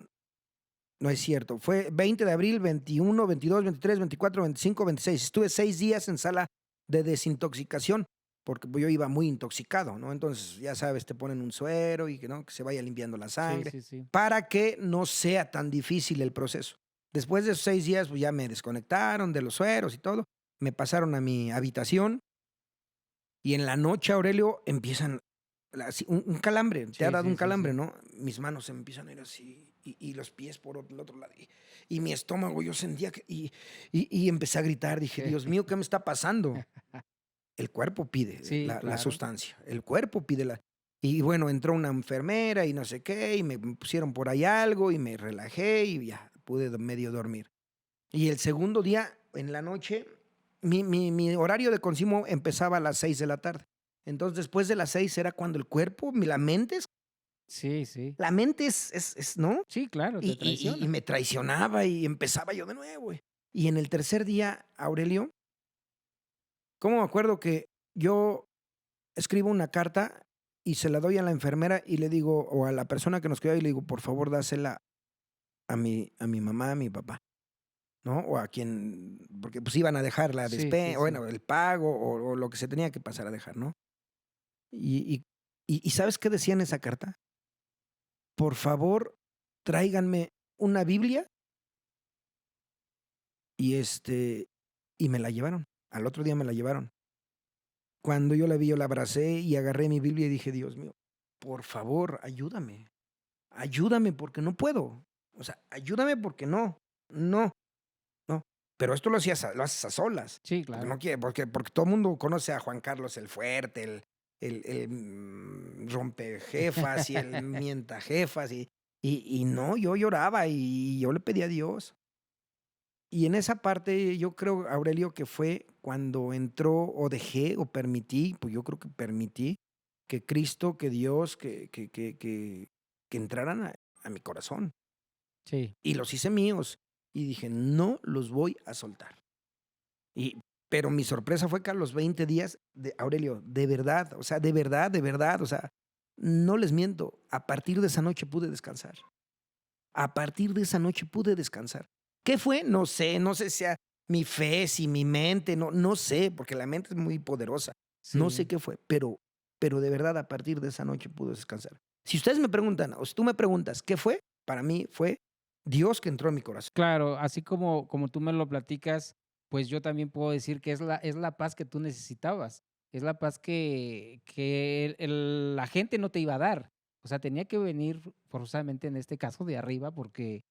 No es cierto. Fue 20 de abril, 21, 22, 23, 24, 25, 26. Estuve 6 días en sala de desintoxicación, porque pues, yo iba muy intoxicado, ¿no? Entonces, ya sabes, te ponen un suero y que, ¿no? Que se vaya limpiando la Sí, sangre, sí, sí. para que no sea tan difícil el proceso. Después de esos 6 días, pues ya me desconectaron de los sueros y todo. Me pasaron a mi habitación y en la noche, Aurelio, empiezan así, un calambre, te ha Sí, dado sí, un sí, calambre, sí. ¿no? Mis manos se me empiezan a ir así y los pies por el otro lado. Y mi estómago, yo sentía y empecé a gritar. Dije, Dios mío, ¿qué me está pasando? El cuerpo pide Sí, la claro. sustancia, el cuerpo pide la. Y bueno, entró una enfermera y no sé qué, y me pusieron por ahí algo y me relajé y ya pude medio dormir. Y el segundo día, en la noche, mi horario de consumo empezaba a las 6 de la tarde. Entonces, después de las 6 era cuando el cuerpo, Sí, sí. la mente es, ¿no? Sí, claro, te Y traiciona. me traicionaba y empezaba yo de nuevo. Y en el tercer día, Aurelio, ¿cómo me acuerdo que yo escribo una carta y se la doy a la enfermera y le digo, o a la persona que nos cuida, y le digo, por favor, dásela a mi mamá, a mi papá? ¿No? O a quien, porque pues iban a dejar la Sí, sí, sí. bueno, el pago o lo que se tenía que pasar a dejar, ¿no? Y, y, y ¿sabes qué decía en esa carta? Por favor, tráiganme una Biblia y me la llevaron. Al otro día me la llevaron. Cuando yo la vi, yo la abracé y agarré mi Biblia y dije, Dios mío, por favor, ayúdame. ayúdame porque no puedo. O sea, ayúdame porque no, no. Pero esto lo haces a solas. Sí, Porque claro. no quiere, porque todo el mundo conoce a Juan Carlos el fuerte, el rompejefas y el mientajefas. Y no, yo lloraba y yo le pedí a Dios. Y en esa parte yo creo, Aurelio, que fue cuando entró o dejé o permití, pues yo creo que permití que Cristo, que Dios, que entraran a mi corazón. Sí, Y los hice míos. Y dije, no los voy a soltar. Y, pero mi sorpresa fue que a los 20 días, Aurelio, de verdad, o sea, de verdad, o sea, no les miento, a partir de esa noche pude descansar. A partir de esa noche pude descansar. ¿Qué fue? No sé si sea mi fe, si mi mente, no sé, porque la mente es muy poderosa. No sé sí. qué fue, pero de verdad a partir de esa noche pude descansar. Si ustedes me preguntan, o si tú me preguntas, ¿qué fue? Para mí fue Dios que entró en mi corazón. Claro, así como tú me lo platicas, pues yo también puedo decir que es la paz que tú necesitabas, es la paz que la gente no te iba a dar. O sea, tenía que venir forzosamente, en este caso, de arriba, porque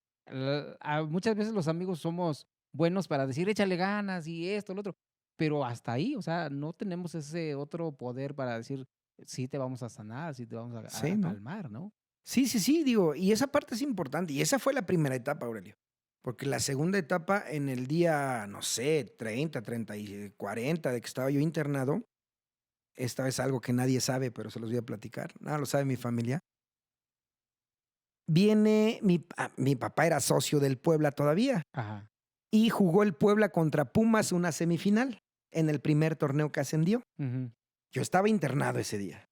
muchas veces los amigos somos buenos para decir: "Échale ganas", y esto, lo otro, pero hasta ahí, o sea, no tenemos ese otro poder para decir: "Sí te vamos a sanar, sí te vamos Sí, a ¿no? calmar", ¿no? Sí, digo, y esa parte es importante. Y esa fue la primera etapa, Aurelio. Porque la segunda etapa, en el día, no sé, 30 y 40 de que estaba yo internado, esta vez algo que nadie sabe, pero se los voy a platicar. Nada lo sabe mi familia. Viene, mi papá era socio del Puebla todavía Ajá. y jugó el Puebla contra Pumas una semifinal en el primer torneo que ascendió. Ujú. Yo estaba internado ese día.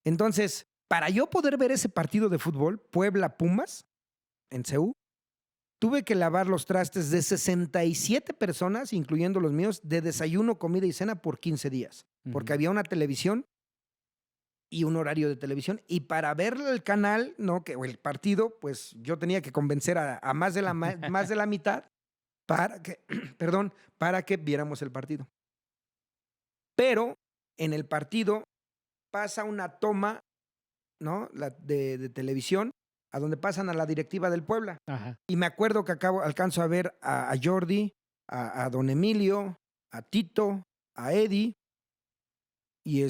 Entonces, para yo poder ver ese partido de fútbol, Puebla-Pumas, en CEU, tuve que lavar los trastes de 67 personas, incluyendo los míos, de desayuno, comida y cena por 15 días, porque Ujú. había una televisión y un horario de televisión. Y para ver el canal, ¿no? O el partido, pues yo tenía que convencer a más de la mitad para que, perdón, para que viéramos el partido. Pero en el partido pasa una toma, ¿no? De televisión, a donde pasan a la directiva del Puebla. Ajá. Y me acuerdo que alcanzo a ver a Jordi, a don Emilio, a Tito, a Eddie, y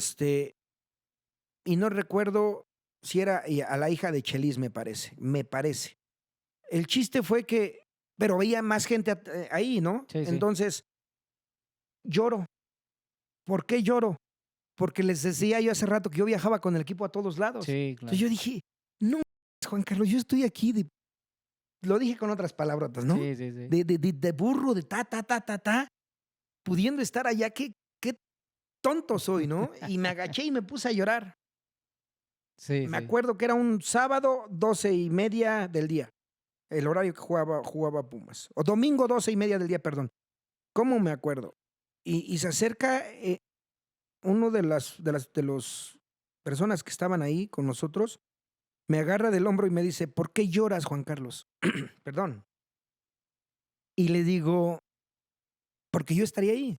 y no recuerdo si era a la hija de Chelis, me parece. El chiste fue que, pero veía más gente ahí, ¿no? Sí, sí. Entonces, lloro. ¿Por qué lloro? Porque les decía yo hace rato que yo viajaba con el equipo a todos lados. Sí, Entonces claro. yo dije, no, Juan Carlos, yo estoy aquí lo dije con otras palabrotas, ¿no? Sí, sí, sí. De burro, de ta, pudiendo estar allá, qué tonto soy, ¿no? Y me agaché y me puse a llorar. Sí, Me sí. acuerdo que era un sábado, 12:30 del día, el horario que jugaba Pumas. O domingo, 12:30 del día, perdón. ¿Cómo me acuerdo? Y se acerca uno de los personas que estaban ahí con nosotros, me agarra del hombro y me dice, ¿por qué lloras, Juan Carlos? Perdón. Y le digo, porque yo estaría ahí,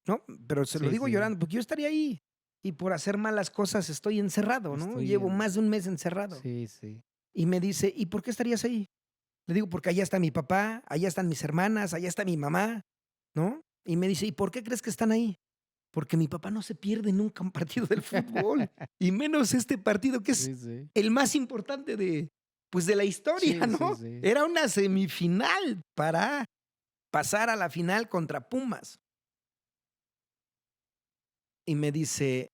¿no? Pero se lo Sí, digo sí. llorando, porque yo estaría ahí. Y por hacer malas cosas estoy encerrado, ¿no? Estoy Llevo en más de un mes encerrado. sí, sí. Y me dice, ¿y por qué estarías ahí? Le digo, porque allá está mi papá, allá están mis hermanas, allá está mi mamá, ¿no? Y me dice, ¿y por qué crees que están ahí? Porque mi papá no se pierde nunca un partido del fútbol, y menos este partido que es Sí, sí. el más importante pues de la historia, Sí, sí, ¿no? sí. Era una semifinal para pasar a la final contra Pumas. Y me dice,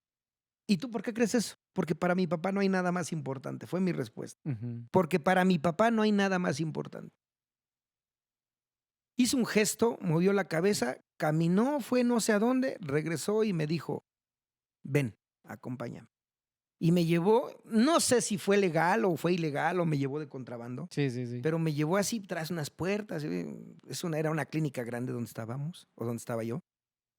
¿y tú por qué crees eso? Porque para mi papá no hay nada más importante, fue mi respuesta. Ujú. Porque para mi papá no hay nada más importante. Hizo un gesto, movió la cabeza, caminó, fue no sé a dónde, regresó y me dijo, ven, acompáñame. Y me llevó, no sé si fue legal o fue ilegal o me llevó de contrabando, Sí, sí, sí. pero me llevó así tras unas puertas. Era una clínica grande donde estábamos, o donde estaba yo,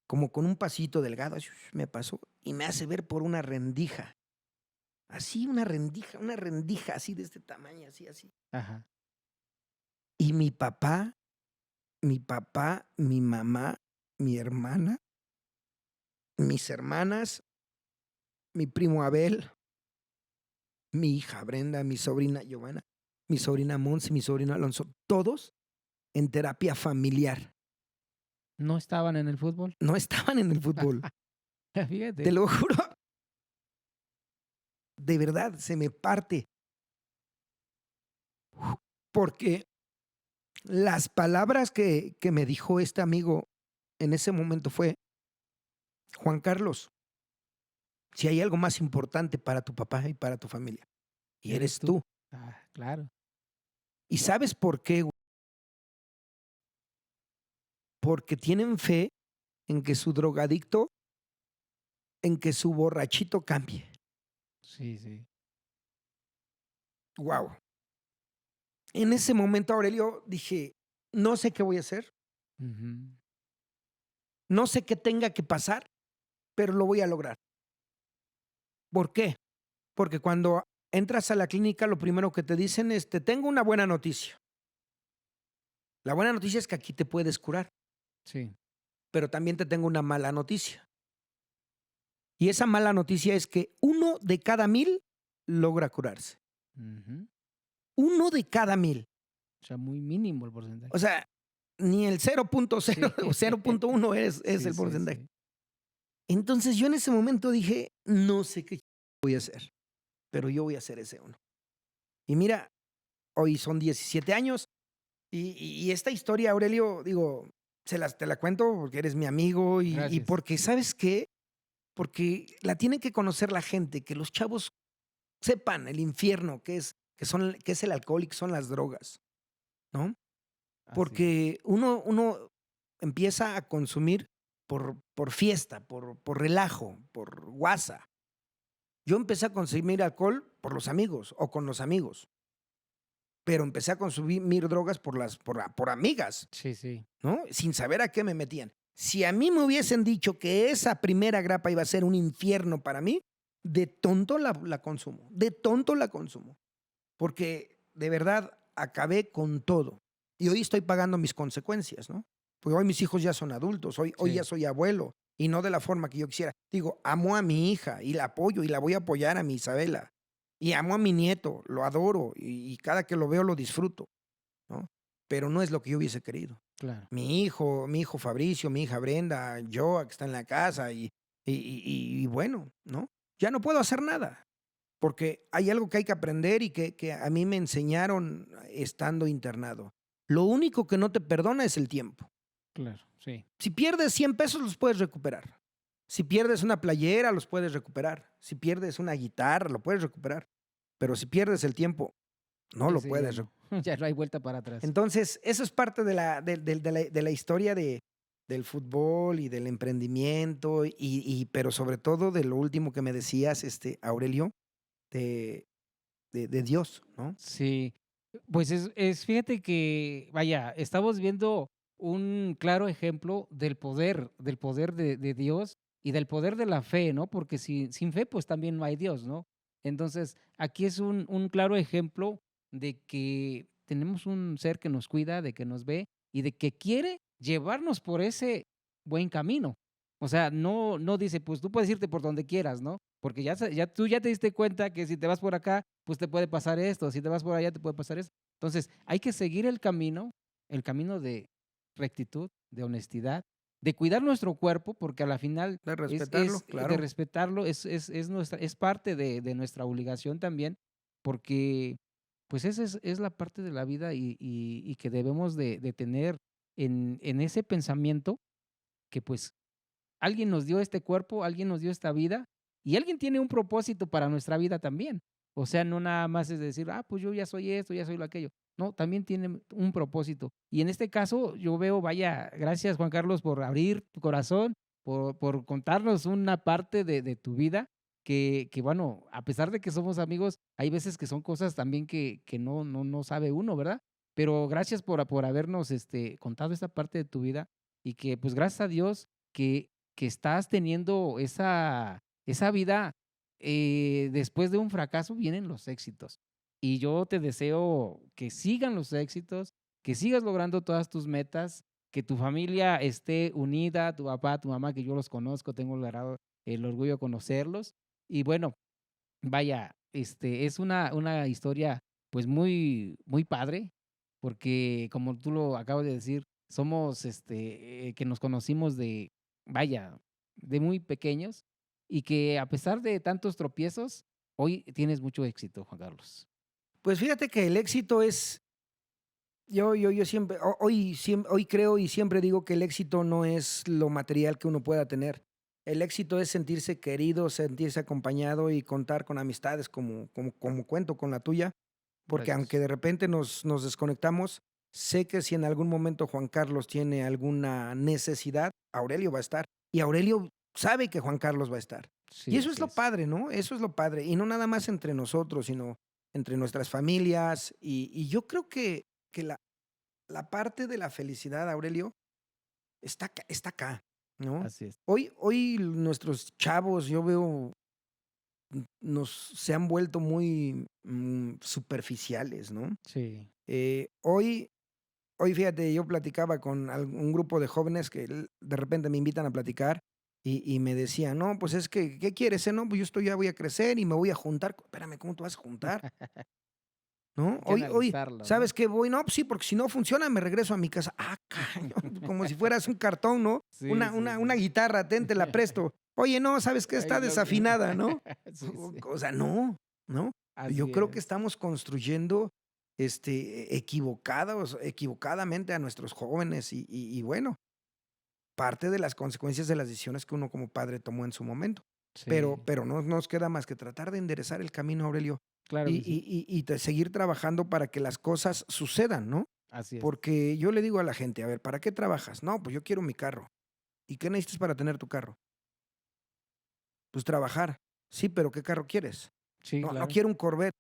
como con un pasito delgado, así, me pasó y me hace ver por una rendija. Así una rendija así de este tamaño, así. Ajá. Y mi papá, mi mamá, mi hermana, mis hermanas, mi primo Abel, mi hija Brenda, mi sobrina Giovanna, mi sobrina Monse, mi sobrino Alonso, todos en terapia familiar. ¿No estaban en el fútbol? No estaban en el fútbol. Te Fíjate. lo juro, de verdad, se me parte. Porque las palabras que me dijo este amigo en ese momento fue: Juan Carlos, si hay algo más importante para tu papá y para tu familia, y Eres eres tú. tú. Claro. ¿Y sabes por qué, güey? Porque tienen fe en que su drogadicto, en que su borrachito cambie. Sí, sí. Wow. En ese momento, Aurelio, dije, no sé qué voy a hacer, Ujú. no sé qué tenga que pasar, pero lo voy a lograr. ¿Por qué? Porque cuando entras a la clínica, lo primero que te dicen es: te tengo una buena noticia. La buena noticia es que aquí te puedes curar, Sí. pero también te tengo una mala noticia. Y esa mala noticia es que 1 de cada 1000 logra curarse. Ujú. 1 de cada 1000. O sea, muy mínimo el porcentaje. O sea, ni el 0.0 Sí. o 0.1 es Sí, el sí, porcentaje. sí. Entonces yo en ese momento dije, no sé qué voy a hacer, pero yo voy a hacer ese uno. Y mira, hoy son 17 años y esta historia, Aurelio, digo, te la cuento porque eres mi amigo y Gracias. porque, ¿sabes qué? Porque la tiene que conocer la gente, que los chavos sepan el infierno que es el alcohol y que son las drogas, ¿no? Así es. Porque uno empieza a consumir por fiesta, por relajo, por guasa. Yo empecé a consumir alcohol por los amigos o con los amigos, pero empecé a consumir drogas por amigas, Sí, sí. ¿no? Sin saber a qué me metían. Si a mí me hubiesen dicho que esa primera grapa iba a ser un infierno para mí, de tonto la consumo, de tonto la consumo, porque de verdad acabé con todo. Y hoy estoy pagando mis consecuencias, ¿no? Porque hoy mis hijos ya son adultos, hoy ya Sí. soy abuelo y no de la forma que yo quisiera. Digo, amo a mi hija y la apoyo y la voy a apoyar a mi Isabela. Y amo a mi nieto, lo adoro y cada que lo veo lo disfruto, ¿no? Pero no es lo que yo hubiese querido. Claro. Mi hijo Fabricio, mi hija Brenda, Joa, que está en la casa y bueno, ¿no? Ya no puedo hacer nada. Porque hay algo que hay que aprender y que a mí me enseñaron estando internado. Lo único que no te perdona es el tiempo. Claro. Sí. Si pierdes 100 pesos, los puedes recuperar. Si pierdes una playera, los puedes recuperar. Si pierdes una guitarra, lo puedes recuperar. Pero si pierdes el tiempo, no lo Ese ya puedes no. recuperar. Ya no hay vuelta para atrás. Entonces, eso es parte de la historia del fútbol y del emprendimiento, pero sobre todo de lo último que me decías, Aurelio, de, de Dios, ¿no? Sí. Pues fíjate que, vaya, estamos viendo un claro ejemplo del poder de Dios y del poder de la fe, ¿no? Porque sin fe, pues también no hay Dios, ¿no? Entonces, aquí es un claro ejemplo de que tenemos un ser que nos cuida, de que nos ve y de que quiere llevarnos por ese buen camino. O sea, no dice, pues tú puedes irte por donde quieras, ¿no? Porque tú ya te diste cuenta que si te vas por acá, pues te puede pasar esto, si te vas por allá te puede pasar esto. Entonces, hay que seguir el camino de rectitud, de honestidad, de cuidar nuestro cuerpo, porque a la final De respetarlo, es de claro. respetarlo, es parte de nuestra obligación también, porque pues esa es la parte de la vida y que debemos de tener en ese pensamiento que pues alguien nos dio este cuerpo, alguien nos dio esta vida y alguien tiene un propósito para nuestra vida también. O sea, no nada más es decir, pues yo ya soy esto, ya soy lo aquello. No, también tiene un propósito. Y en este caso, yo veo, vaya, gracias Juan Carlos por abrir tu corazón, por contarnos una parte de tu vida, que bueno, a pesar de que somos amigos, hay veces que son cosas también que no sabe uno, ¿verdad? Pero gracias por habernos contado esta parte de tu vida y que pues gracias a Dios que estás teniendo esa vida, después de un fracaso vienen los éxitos. Y yo te deseo que sigan los éxitos, que sigas logrando todas tus metas, que tu familia esté unida, tu papá, tu mamá, que yo los conozco, tengo el orgullo de conocerlos. Y bueno, vaya, es una historia, pues, muy muy padre, porque como tú lo acabas de decir, somos, que nos conocimos de, vaya, de muy pequeños, y que a pesar de tantos tropiezos, hoy tienes mucho éxito, Juan Carlos. Pues fíjate que el éxito es, yo siempre, hoy creo y siempre digo que el éxito no es lo material que uno pueda tener. El éxito es sentirse querido, sentirse acompañado y contar con amistades como cuento con la tuya, porque aunque Gracias. de repente nos desconectamos, sé que si en algún momento Juan Carlos tiene alguna necesidad, Aurelio va a estar. Y Aurelio sabe que Juan Carlos va a estar. Y Sí, eso es así lo es. padre, ¿no? Eso es lo padre. Y no nada más entre nosotros, sino entre nuestras familias. Y yo creo que la parte de la felicidad, Aurelio, está acá, ¿no? Así es. Hoy nuestros chavos, yo veo, se han vuelto muy superficiales, ¿no? Sí. Hoy, hoy fíjate, yo platicaba con un grupo de jóvenes que de repente me invitan a platicar y me decían, no, pues es que, ¿qué quieres? No, pues ya voy a crecer y me voy a juntar. Espérame, ¿cómo te vas a juntar? ¿No? Hay que Hoy, analizarlo, ¿no? ¿sabes qué? Voy, no, pues sí, porque si no funciona, me regreso a mi casa. Ah, cañón, como si fueras un cartón, ¿no? Sí, sí, Una sí. guitarra, te la presto. Oye, no, ¿sabes qué? Ay, Está no, desafinada, ¿no? sí, sí. O sea, no, ¿no? Yo Así creo que es. estamos construyendo equivocadamente a nuestros jóvenes y bueno, parte de las consecuencias de las decisiones que uno como padre tomó en su momento. Sí, Pero no nos queda más que tratar de enderezar el camino, Aurelio, claro que sí. seguir trabajando para que las cosas sucedan, ¿no? Así es. Porque yo le digo a la gente, a ver, ¿para qué trabajas? No, pues yo quiero mi carro. ¿Y qué necesitas para tener tu carro? Pues trabajar. Sí, pero ¿qué carro quieres? Sí, No, no claro. quiero un Corvette.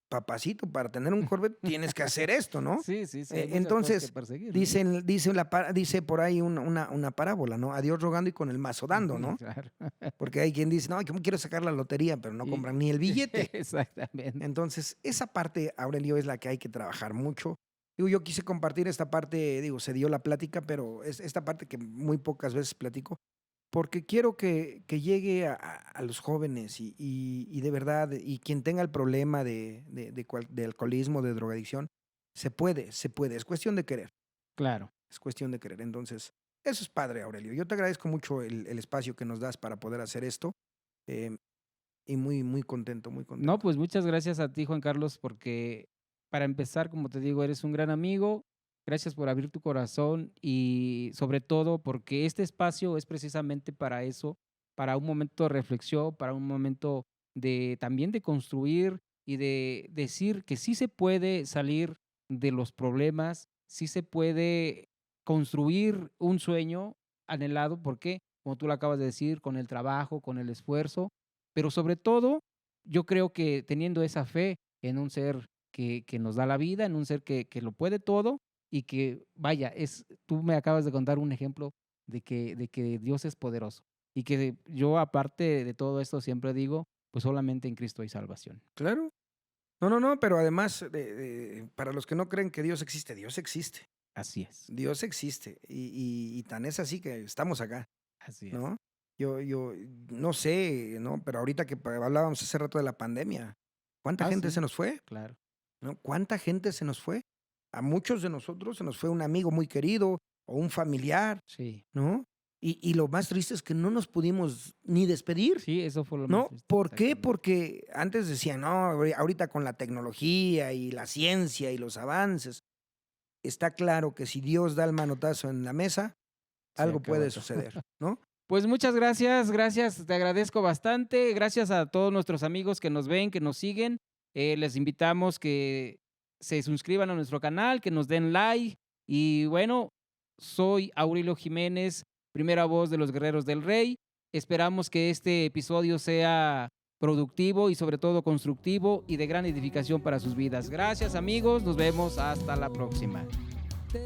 Papacito, para tener un Corvette tienes que hacer esto, ¿no? Sí, sí, sí, hay muchas cosas que Entonces, perseguir, ¿no? dice por ahí una parábola, ¿no? A Dios rogando y con el mazo dando, ¿no? Claro. Porque hay quien dice, no, ¿cómo quiero sacar la lotería? Pero no Y compran ni el billete. exactamente. Entonces, esa parte, Aurelio, es la que hay que trabajar mucho. Digo, yo quise compartir esta parte, digo, se dio la plática, pero es esta parte que muy pocas veces platico, porque quiero que llegue a los jóvenes y de verdad, y quien tenga el problema de alcoholismo, de drogadicción, se puede, es cuestión de querer, Claro. es cuestión de querer. Entonces, eso es padre, Aurelio. Yo te agradezco mucho el espacio que nos das para poder hacer esto eh, y muy, muy contento, muy No, contento. pues muchas gracias a ti, Juan Carlos, porque para empezar, como te digo, eres un gran amigo. Gracias por abrir tu corazón y sobre todo porque este espacio es precisamente para eso, para un momento de reflexión, para un momento de también de construir y de decir que sí se puede salir de los problemas, sí se puede construir un sueño anhelado, porque, como tú lo acabas de decir, con el trabajo, con el esfuerzo, pero sobre todo yo creo que teniendo esa fe en un ser que nos da la vida, en un ser que lo puede todo y que, vaya, tú me acabas de contar un ejemplo de que Dios es poderoso y que yo, aparte de todo esto, siempre digo, pues solamente en Cristo hay salvación. Claro. No, no, no, pero además, para los que no creen que Dios existe, Dios existe. Así es, Dios existe. Y tan es así que estamos acá, así es. ¿no? Yo no sé, ¿no? Pero ahorita que hablábamos hace rato de la pandemia, ¿cuánta Ah, gente se sí, nos fue? claro. ¿No? ¿Cuánta gente se nos fue? A muchos de nosotros se nos fue un amigo muy querido o un familiar, Sí, ¿no? Y lo más triste es que no nos pudimos ni despedir. sí, eso fue lo más ¿No? triste, ¿Por qué? exactamente. Porque antes decían, no, ahorita con la tecnología y la ciencia y los avances, está claro que si Dios da el manotazo en la mesa, Se algo acaba puede todo. suceder, ¿no? Pues muchas gracias, gracias, te agradezco bastante. Gracias a todos nuestros amigos que nos ven, que nos siguen. Les invitamos que se suscriban a nuestro canal, que nos den like. Y bueno, soy Aurelio Jiménez, primera voz de los Guerreros del Rey. Esperamos que este episodio sea productivo y sobre todo constructivo y de gran edificación para sus vidas. Gracias amigos, nos vemos hasta la próxima. Te